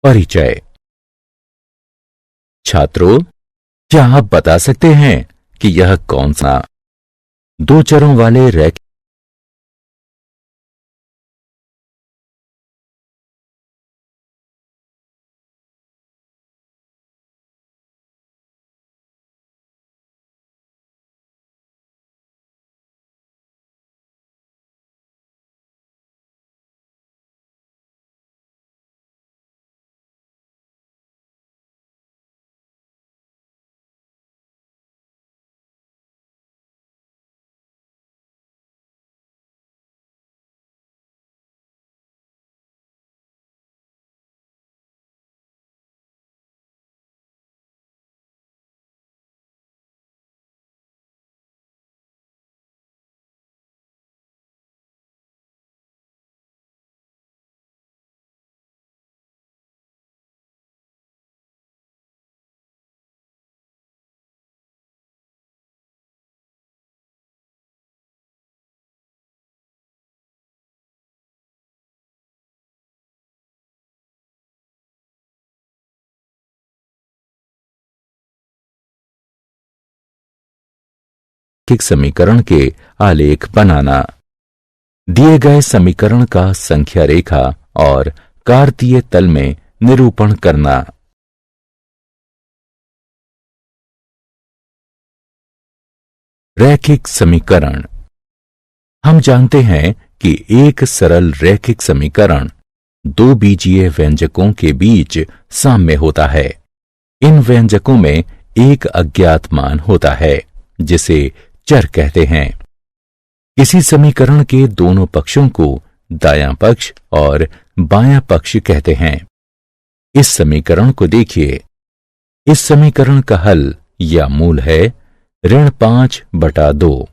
परिचय। छात्रों, क्या आप बता सकते हैं कि यह कौन सा दो चरों वाले रैखिक समीकरण के आलेख बनाना। दिए गए समीकरण का संख्या रेखा और कार्तीय तल में निरूपण करना। रैखिक समीकरण। हम जानते हैं कि एक सरल रैखिक समीकरण दो बीजीय व्यंजकों के बीच साम्य होता है। इन व्यंजकों में एक अज्ञात मान होता है जिसे चर कहते हैं। किसी समीकरण के दोनों पक्षों को दायां पक्ष और बायां पक्ष कहते हैं। इस समीकरण को देखिए। इस समीकरण का हल या मूल है ऋण 5/2।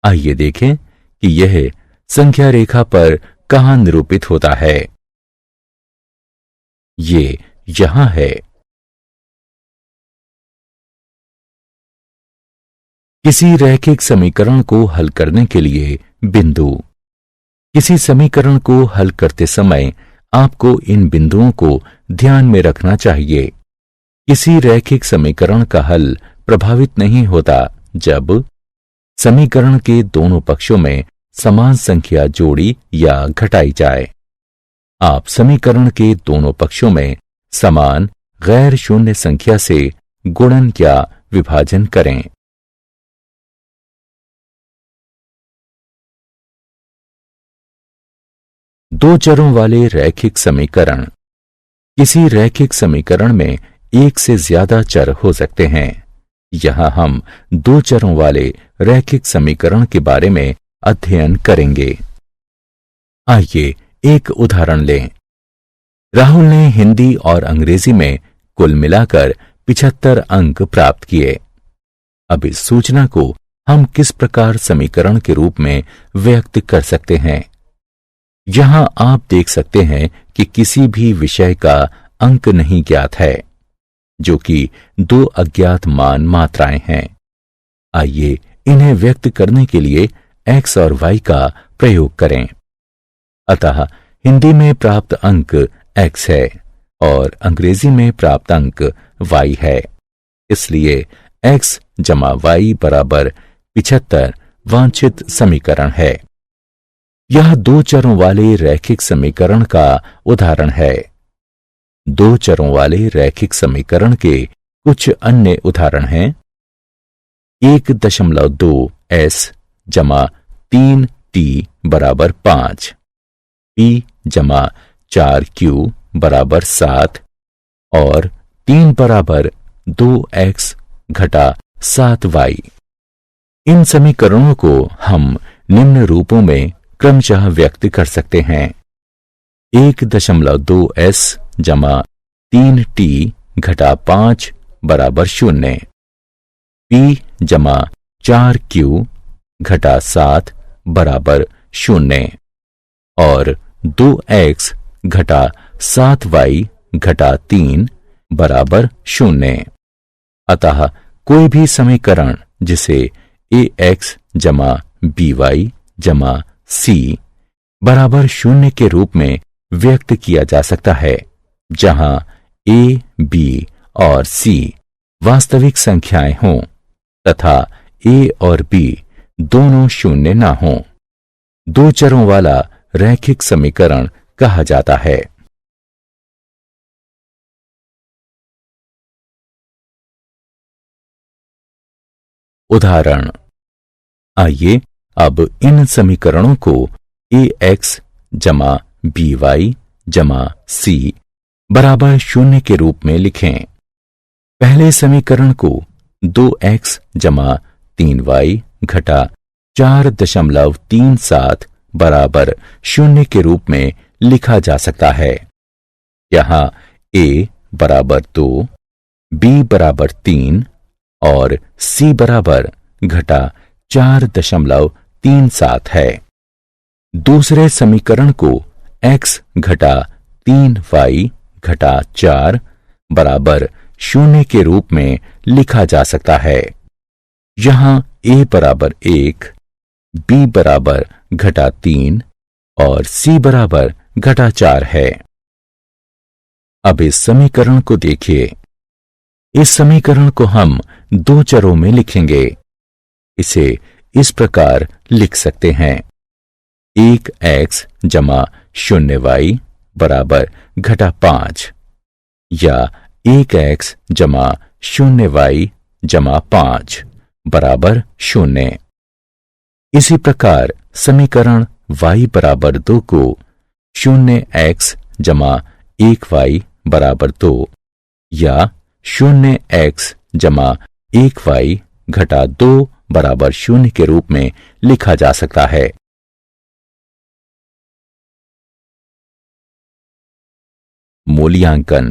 आइए देखें कि यह संख्या रेखा पर कहां निरूपित होता है। ये यहां है। किसी रैखिक समीकरण को हल करने के लिए बिंदु। किसी समीकरण को हल करते समय आपको इन बिंदुओं को ध्यान में रखना चाहिए। किसी रैखिक समीकरण का हल प्रभावित नहीं होता जब समीकरण के दोनों पक्षों में समान संख्या जोड़ी या घटाई जाए। आप समीकरण के दोनों पक्षों में समान गैर शून्य संख्या से गुणन या विभाजन करें। दो चरों वाले रैखिक समीकरण। किसी रैखिक समीकरण में एक से ज्यादा चर हो सकते हैं। यहां हम दो चरों वाले रैखिक समीकरण के बारे में अध्ययन करेंगे। आइए एक उदाहरण लें। राहुल ने हिंदी और अंग्रेजी में कुल मिलाकर 75 अंक प्राप्त किए। अब इस सूचना को हम किस प्रकार समीकरण के रूप में व्यक्त कर सकते हैं? यहां आप देख सकते हैं कि किसी भी विषय का अंक नहीं ज्ञात है, जो कि दो अज्ञात मान मात्राएं हैं। आइए इन्हें व्यक्त करने के लिए x और y का प्रयोग करें। अतः हिंदी में प्राप्त अंक x है और अंग्रेजी में प्राप्त अंक y है। इसलिए x जमा y बराबर 75 वांछित समीकरण है। यह दो चरों वाले रैखिक समीकरण का उदाहरण है। दो चरों वाले रैखिक समीकरण के कुछ अन्य उदाहरण हैं। 1.2s जमा 3t बराबर 5, p जमा 4q बराबर 7 और 3 बराबर 2x घटा 7y। इन समीकरणों को हम निम्न रूपों में क्रमशः व्यक्त कर सकते हैं। 1.2s जमा 3t घटा 5 बराबर 0, p जमा 4q घटा 7 बराबर 0 और 2x घटा 7y घटा 3 बराबर 0। अतः कोई भी समीकरण जिसे ax जमा by जमा c बराबर 0 के रूप में व्यक्त किया जा सकता है, जहां a, b और c वास्तविक संख्याएं हों तथा a और b दोनों शून्य ना हों, दो चरों वाला रैखिक समीकरण कहा जाता है। उदाहरण, आइए अब इन समीकरणों को ax जमा by जमा c बराबर 0 के रूप में लिखें। पहले समीकरण को 2x जमा 3y घटा 4.37 बराबर 0 के रूप में लिखा जा सकता है। यहाँ a बराबर 2, b बराबर 3 और c बराबर घटा 4.37 है। दूसरे समीकरण को x घटा 3y घटा 4 बराबर 0 के रूप में लिखा जा सकता है। यहाँ a बराबर 1, b बराबर घटा 3 और c बराबर घटा 4 है। अब इस समीकरण को देखिए। इस समीकरण को हम दो चरों में लिखेंगे। इसे इस प्रकार लिख सकते हैं, 1x जमा 0y बराबर घटा 5 या 1x जमा 0y जमा 5 बराबर 0। इसी प्रकार समीकरण y बराबर 2 को 0x जमा 1y बराबर 2 या 0x जमा 1y घटा 2 बराबर 0 के रूप में लिखा जा सकता है। मूल्यांकन।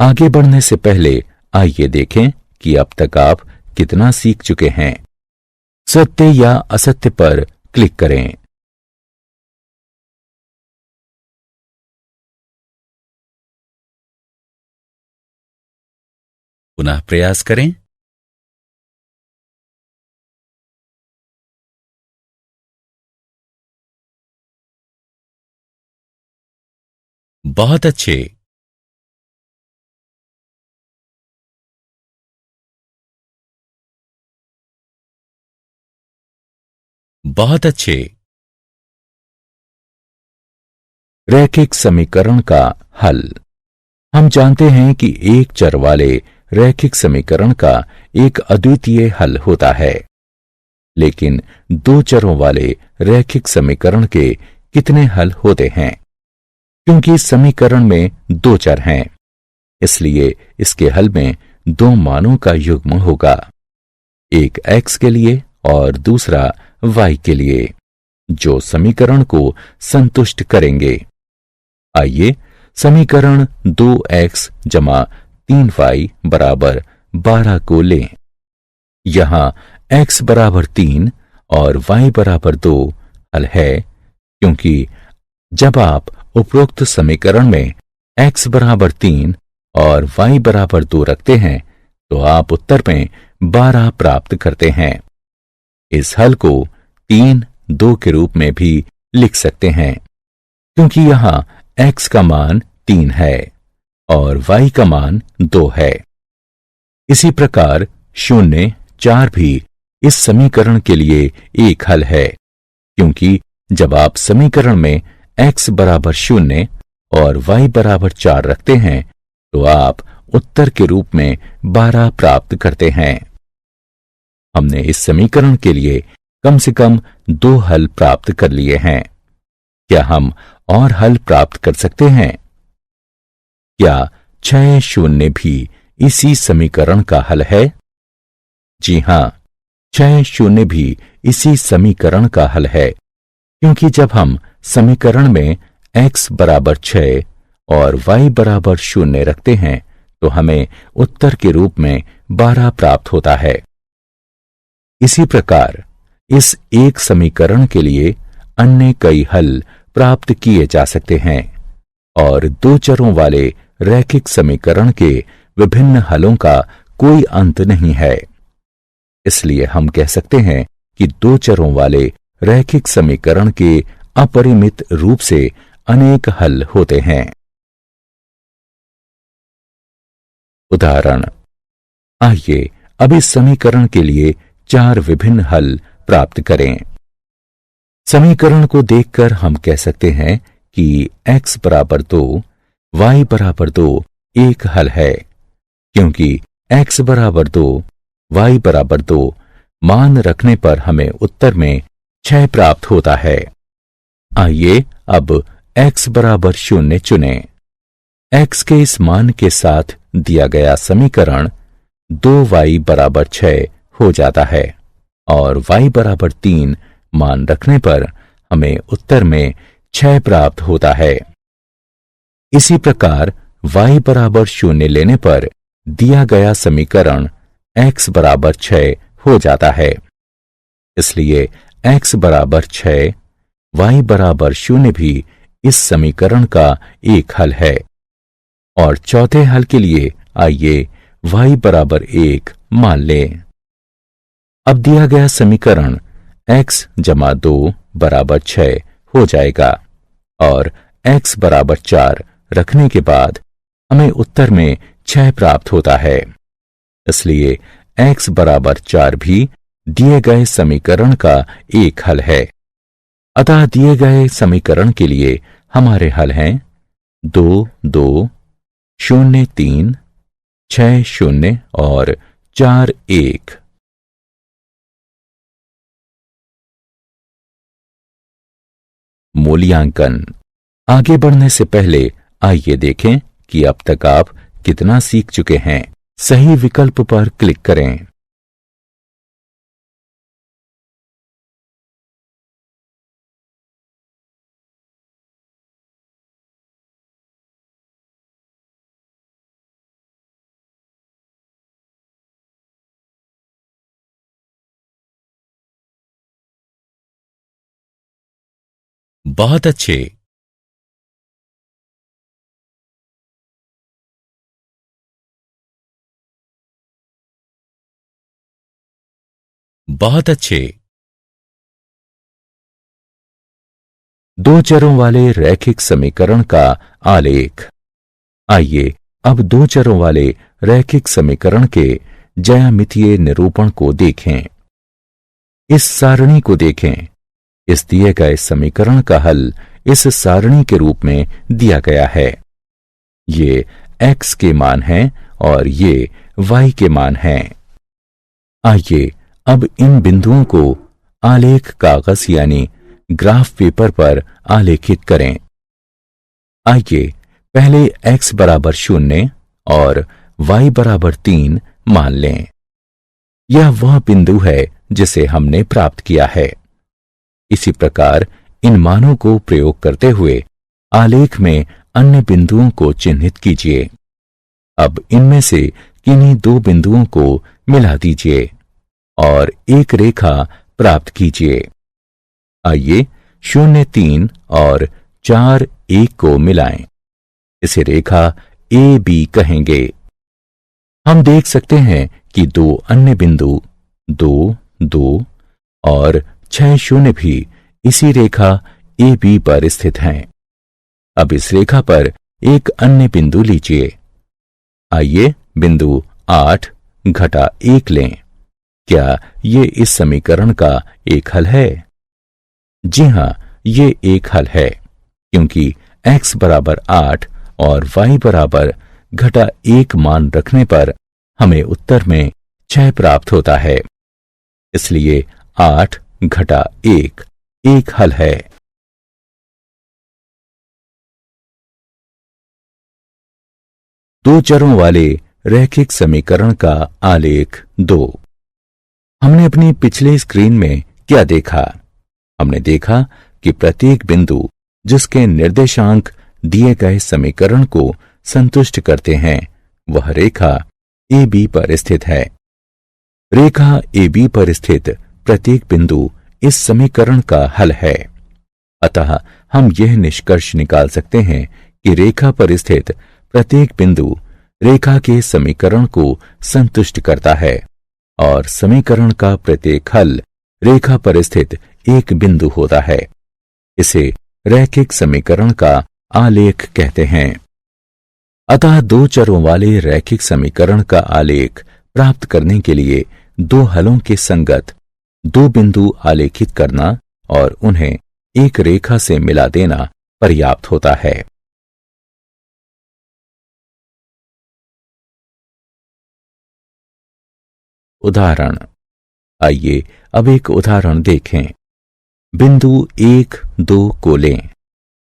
आगे बढ़ने से पहले आइए देखें कि अब तक आप कितना सीख चुके हैं। सत्य या असत्य पर क्लिक करें। पुनः प्रयास करें। बहुत अच्छे। बहुत अच्छे। रैखिक समीकरण का हल। हम जानते हैं कि एक चर वाले रैखिक समीकरण का एक अद्वितीय हल होता है, लेकिन दो चरों वाले रैखिक समीकरण के कितने हल होते हैं? क्योंकि समीकरण में दो चर हैं, इसलिए इसके हल में दो मानों का युग्म होगा, एक x के लिए और दूसरा y के लिए, जो समीकरण को संतुष्ट करेंगे। आइए समीकरण 2x जमा 3y बराबर 12 को लें। यहाँ x बराबर 3 और y बराबर 2 हल है, क्योंकि जब आप उपरोक्त समीकरण में x बराबर 3 और y बराबर 2 रखते हैं तो आप उत्तर में 12 प्राप्त करते हैं। इस हल को 3, 2 के रूप में भी लिख सकते हैं, क्योंकि यहाँ x का मान 3 है और y का मान 2 है। इसी प्रकार 0, 4 भी इस समीकरण के लिए एक हल है, क्योंकि जब आप समीकरण में x बराबर 0 और y बराबर 4 रखते हैं तो आप उत्तर के रूप में 12 प्राप्त करते हैं। हमने इस समीकरण के लिए कम से कम 2 हल प्राप्त कर लिए हैं। क्या हम और हल प्राप्त कर सकते हैं? क्या 6 शून्य भी इसी समीकरण का हल है? जी हां, 6 शून्य भी इसी समीकरण का हल है, क्योंकि जब हम समीकरण में x बराबर 6 और y बराबर 0 रखते हैं तो हमें उत्तर के रूप में 12 प्राप्त होता है। इसी प्रकार इस एक समीकरण के लिए अन्य कई हल प्राप्त किए जा सकते हैं और दो चरों वाले रैखिक समीकरण के विभिन्न हलों का कोई अंत नहीं है। इसलिए हम कह सकते हैं कि दो चरों वाले रैखिक समीकरण के अपरिमित रूप से अनेक हल होते हैं। उदाहरण, आइए अब इस समीकरण के लिए 4 विभिन्न हल प्राप्त करें। समीकरण को देखकर हम कह सकते हैं कि x बराबर 2, y बराबर 2 एक हल है, क्योंकि x बराबर 2, y बराबर 2 मान रखने पर हमें उत्तर में 6 प्राप्त होता है। आइए अब x बराबर 0 चुनें। x के इस मान के साथ दिया गया समीकरण 2y बराबर 6 हो जाता है और y बराबर 3 मान रखने पर हमें उत्तर में 6 प्राप्त होता है। इसी प्रकार y बराबर 0 लेने पर दिया गया समीकरण x बराबर 6 हो जाता है। इसलिए x बराबर 6, y बराबर 0 भी इस समीकरण का एक हल है। और चौथे हल के लिए आइए y बराबर 1 मान लें। अब दिया गया समीकरण x जमा 2 बराबर 6 हो जाएगा और x बराबर 4 रखने के बाद हमें उत्तर में 6 प्राप्त होता है। इसलिए x बराबर 4 भी दिए गए समीकरण का एक हल है। अतः दिए गए समीकरण के लिए हमारे हल हैं 2, 2, 0, 3, 6, 0 और 4, 1। मूल्यांकन। आगे बढ़ने से पहले आइए देखें कि अब तक आप कितना सीख चुके हैं। सही विकल्प पर क्लिक करें। बहुत अच्छे। बहुत अच्छे। दो चरों वाले रैखिक समीकरण का आलेख। आइए अब दो चरों वाले रैखिक समीकरण के ज्यामितीय निरूपण को देखें। इस सारणी को देखें। इस दिए गए समीकरण का हल इस सारणी के रूप में दिया गया है। ये x के मान हैं और ये y के मान हैं। आइए अब इन बिंदुओं को आलेख कागज यानी ग्राफ पेपर पर आलेखित करें। आइए पहले x बराबर 0 और y बराबर 3 मान लें। यह वह बिंदु है जिसे हमने प्राप्त किया है। इसी प्रकार इन मानों को प्रयोग करते हुए आलेख में अन्य बिंदुओं को चिन्हित कीजिए। अब इनमें से किन्हीं दो बिंदुओं को मिला दीजिए और एक रेखा प्राप्त कीजिए। आइए 0, 3 और 4, 1 को मिलाएं। इसे रेखा AB कहेंगे। हम देख सकते हैं कि दो अन्य बिंदु 2, 2 और 6, 0 भी इसी रेखा AB पर स्थित हैं। अब इस रेखा पर एक अन्य बिंदु लीजिए। आइए बिंदु 8 घटा 1 लें। क्या ये इस समीकरण का एक हल है? जी हां, ये एक हल है, क्योंकि x बराबर 8 और y बराबर घटा 1 मान रखने पर हमें उत्तर में 6 प्राप्त होता है। इसलिए 8 घटा 1 एक हल है। दो चरों वाले रैखिक समीकरण का आलेख 2। हमने अपनी पिछली स्क्रीन में क्या देखा? हमने देखा कि प्रत्येक बिंदु जिसके निर्देशांक दिए गए समीकरण को संतुष्ट करते हैं, वह रेखा AB पर स्थित है। रेखा AB पर स्थित प्रत्येक बिंदु इस समीकरण का हल है। अतः हम यह निष्कर्ष निकाल सकते हैं कि रेखा पर स्थित प्रत्येक बिंदु रेखा के समीकरण को संतुष्ट करता है और समीकरण का प्रत्येक हल रेखा पर स्थित एक बिंदु होता है। इसे रैखिक समीकरण का आलेख कहते हैं। अतः दो चरों वाले रैखिक समीकरण का आलेख प्राप्त करने के लिए दो हलों के संगत दो बिंदु आलेखित करना और उन्हें एक रेखा से मिला देना पर्याप्त होता है। उदाहरण। आइए अब एक उदाहरण देखें। बिंदु 1, 2 को लें।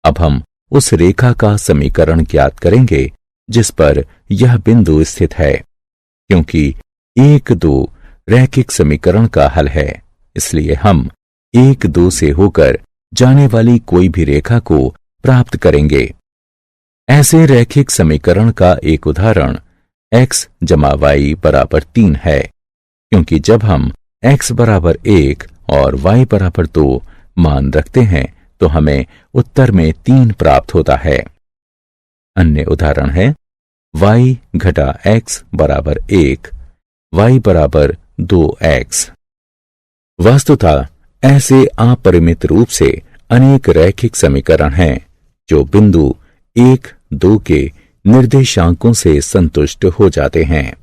अब हम उस रेखा का समीकरण ज्ञात करेंगे जिस पर यह बिंदु स्थित है। क्योंकि 1, 2 रैखिक समीकरण का हल है, इसलिए हम 1, 2 से होकर जाने वाली कोई भी रेखा को प्राप्त करेंगे। ऐसे रैखिक समीकरण का एक उदाहरण x जमा y बराबर 3 है, क्योंकि जब हम x बराबर 1 और y बराबर 2 मान रखते हैं तो हमें उत्तर में 3 प्राप्त होता है। अन्य उदाहरण है y घटा x बराबर 1, y बराबर 2x। वस्तुतः ऐसे अपरिमित रूप से अनेक रैखिक समीकरण हैं जो बिंदु 1, 2 के निर्देशांकों से संतुष्ट हो जाते हैं।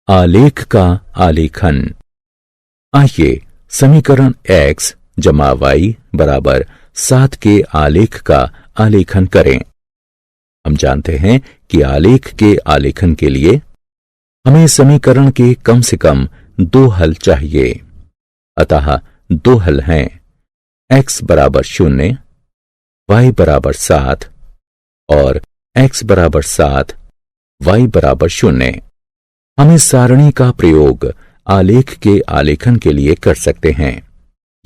आलेख का आलेखन। आइए समीकरण x जमा y बराबर 7 के आलेख का आलेखन करें। हम जानते हैं कि आलेख के आलेखन के लिए हमें समीकरण के कम से कम 2 हल चाहिए। अतः 2 हल हैं x बराबर 0, y बराबर 7 और x बराबर 7, y बराबर 0। हम इस सारणी का प्रयोग आलेख के आलेखन के लिए कर सकते हैं।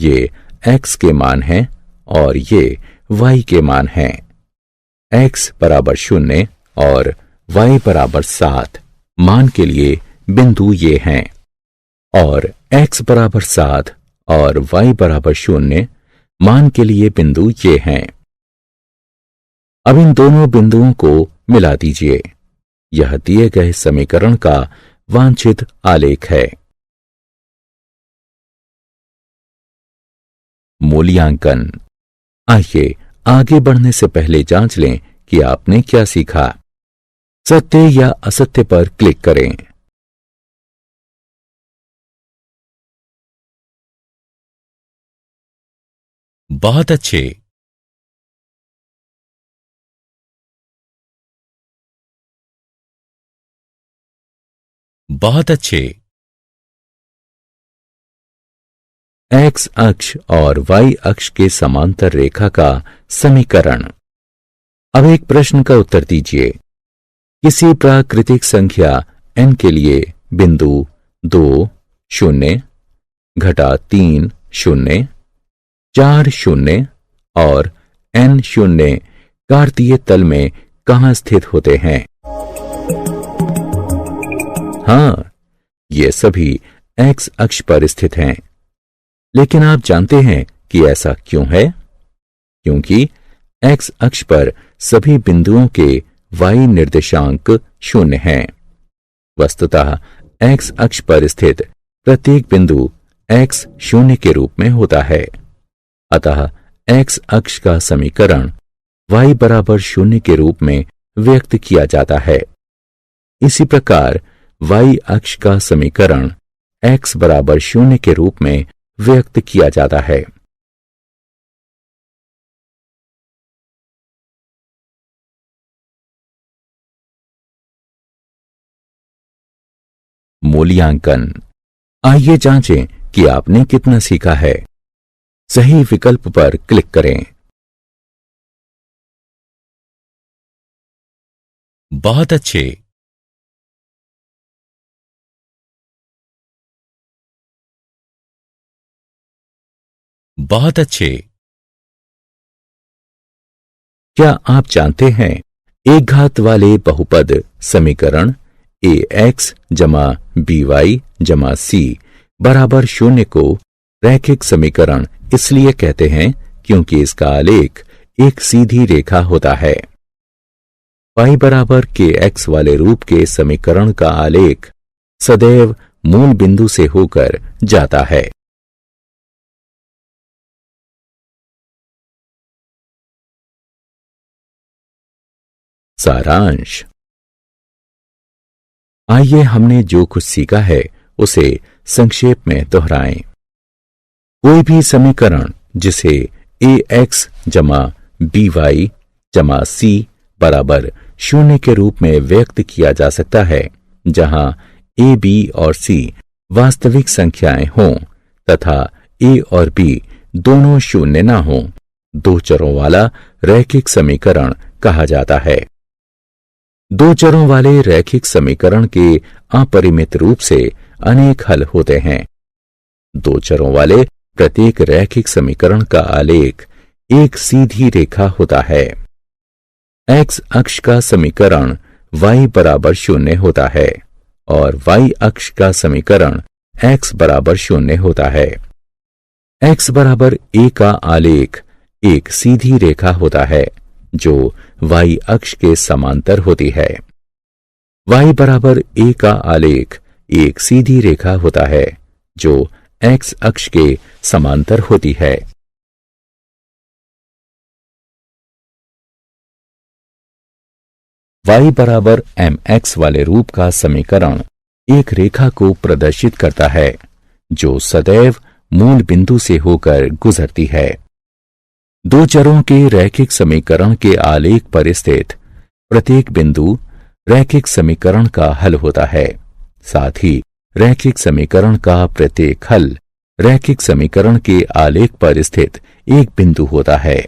ये x के मान हैं और ये y के मान हैं। x बराबर 0 और y बराबर 7 मान के लिए बिंदु ये हैं और x बराबर 7 और y बराबर 0 मान के लिए बिंदु ये हैं। अब इन दोनों बिंदुओं को मिला दीजिए। यह दिए गए समीकरण का वांछित आलेख है। मूल्यांकन। आइए आगे बढ़ने से पहले जांच लें कि आपने क्या सीखा। सत्य या असत्य पर क्लिक करें। बहुत अच्छे। बहुत अच्छे। x अक्ष और y अक्ष के समांतर रेखा का समीकरण। अब एक प्रश्न का उत्तर दीजिए। किसी प्राकृतिक संख्या n के लिए बिंदु 2, 0, घटा 3, 0, 4, 0 और n 0 कार्तीय तल में कहां स्थित होते हैं? हाँ, ये सभी x अक्ष पर स्थित हैं। लेकिन आप जानते हैं कि ऐसा क्यों है? क्योंकि x अक्ष पर सभी बिंदुओं के y निर्देशांक 0 हैं। वस्तुतः x अक्ष पर स्थित प्रत्येक बिंदु x 0 के रूप में होता है। अतः x अक्ष का समीकरण y बराबर 0 के रूप में व्यक्त किया जाता है। इसी प्रकार y अक्ष का समीकरण x बराबर 0 के रूप में व्यक्त किया जाता है। मूल्यांकन। आइए जांचें कि आपने कितना सीखा है। सही विकल्प पर क्लिक करें। बहुत अच्छे। बहुत अच्छे। क्या आप जानते हैं एक घात वाले बहुपद समीकरण ax जमा by जमा c बराबर 0 को रैखिक समीकरण इसलिए कहते हैं क्योंकि इसका आलेख एक सीधी रेखा होता है। y बराबर kx वाले रूप के समीकरण का आलेख सदैव मूल बिंदु से होकर जाता है। सारांश। आइए हमने जो कुछ सीखा है उसे संक्षेप में दोहराएं। कोई भी समीकरण जिसे ax जमा by जमा c बराबर 0 के रूप में व्यक्त किया जा सकता है, जहां a, b और c वास्तविक संख्याएं हों तथा a और b दोनों शून्य न हों, दो चरों वाला रैखिक समीकरण कहा जाता है। दो चरों वाले रैखिक समीकरण के अपरिमित रूप से अनेक हल होते हैं। दो चरों वाले प्रत्येक रैखिक समीकरण का आलेख एक सीधी रेखा होता है। x अक्ष का समीकरण y बराबर 0 होता है और y अक्ष का समीकरण x बराबर 0 होता है। x बराबर a का आलेख एक सीधी रेखा होता है जो y अक्ष के समांतर होती है। y बराबर a का आलेख एक सीधी रेखा होता है जो x अक्ष के समांतर होती है। y बराबर mx वाले रूप का समीकरण एक रेखा को प्रदर्शित करता है जो सदैव मूल बिंदु से होकर गुजरती है। दो चरों के रैखिक समीकरण के आलेख पर स्थित प्रत्येक बिंदु रैखिक समीकरण का हल होता है। साथ ही रैखिक समीकरण का प्रत्येक हल रैखिक समीकरण के आलेख पर स्थित एक बिंदु होता है।